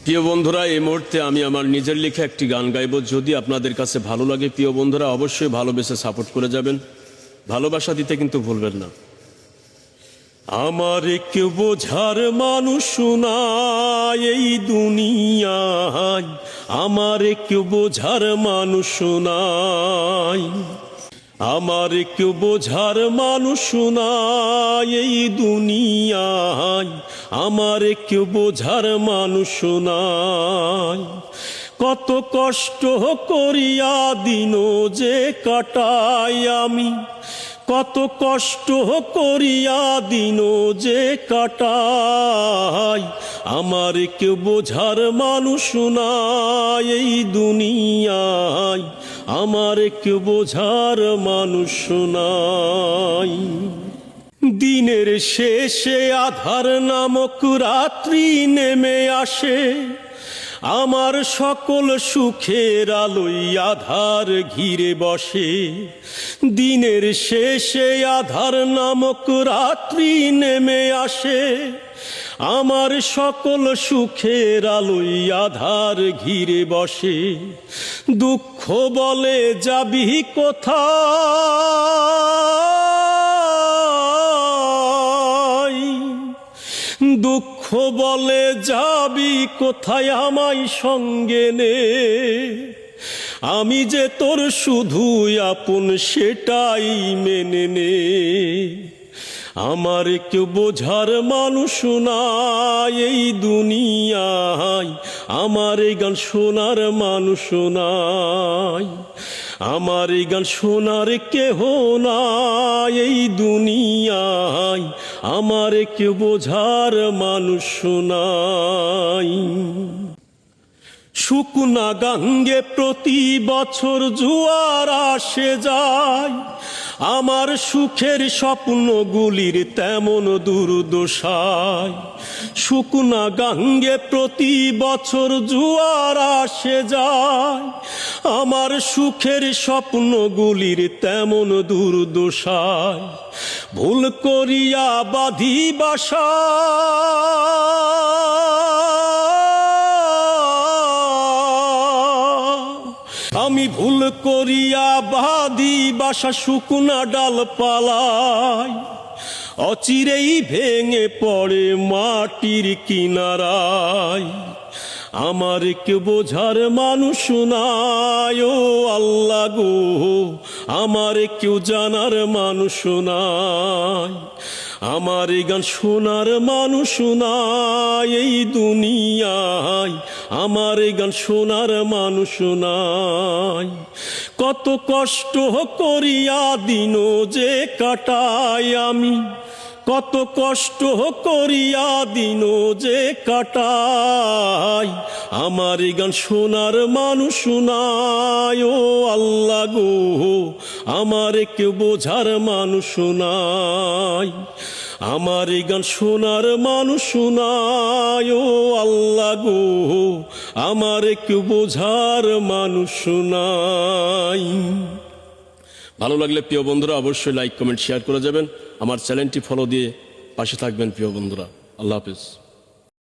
প্রিয় বন্ধুরা, এই মুহূর্তে আমি আমার নিজের লেখা একটি গান গাইব। যদি আপনাদের কাছে ভালো লাগে প্রিয় বন্ধুরা, অবশ্যই ভালোবেসে সাপোর্ট করে যাবেন। ভালোবাসা দিতে কিন্তু ভুলবেন না। আমার কেউ বোঝার মানুষ নাই এই দুনিয়ায়, আমার কেউ বোঝার মানুষ নাই, আমার কেউ বোঝার মানুষ নাই এই দুনিয়ায়, আমার কেউ বোঝার মানুষ নাই। কত কষ্ট করিয়া দিন যে কাটাই আমি, কত কষ্ট করিয়া দিন যে কাটাই, আমার কেউ বোঝার মানুষ নাই এই দুনিয়ায়, আমার কেউ বোঝার মানুষ নাই। দিনের শেষে আধার নামক রাত্রি নেমে আসে, আমার সকল সুখের আলোয় আধার ঘিরে বসে। দিনের শেষে আধার নামক রাত্রি নেমে আসে, আমার সকল সুখের আলোয় আধার ঘিরে বসে। দুঃখ বলে যাবি কোথায়, দুঃখ বলে যাবি কোথায়, আমায় সঙ্গে নে। আমি যে তোর শুধুই আপন সেটাই মেনে নে। আমার কেউ বোঝার মানুষ নাই এই দুনিয়ায়, আমার এই গান শোনার মানুষ নাই, আমার এই গান শোনার কেহ নাই এই দুনিয়ায়, আমার কেউ বোঝার মানুষ নাই। শুকনা গাঙ্গে প্রতি বছর জোয়ার আসে যায়, আমার সুখের স্বপ্নগুলির তেমন দুর্দশায়। শুকনা গাঙ্গে প্রতি বছর জোয়ার আসে যায়, আমার সুখের স্বপ্নগুলির তেমন দুর্দশায়। ভুল করিয়া বাঁধি বাসা, আমি ভুল করিয়া বাঁধি বাসা শুকনা ডালপালায়, অচিরেই ভেঙে পড়ে মাটির কিনারায়। আমার কেউ বোঝার মানুষ নাই ও আল্লাহ গো, আমার কেউ জানার মানুষ নাই, আমার এই গান শোনার মানুষ নাই এই দুনিয়ায়, আমার এই গান শোনার মানুষ নাই। কত কষ্ট করিয়া দিন যে কাটাই আমি, কত কষ্ট করিয়া দিন যে কাটাই, আমার এই গান শোনার মানুষ নাই ও আল্লাহ গো, আমার কেউ বোঝার মানুষ নাই, আমার এই গান শোনার মানুষ নাই ও আল্লাহ গো, আমার কেউ বোঝার মানুষ নাই। ভালো লাগলে প্রিয় বন্ধুরা অবশ্যই লাইক কমেন্ট শেয়ার করে যাবেন। আমার চ্যানেলটি ফলো দিয়ে পাশে থাকবেন প্রিয় বন্ধুরা। আল্লাহ হাফেজ।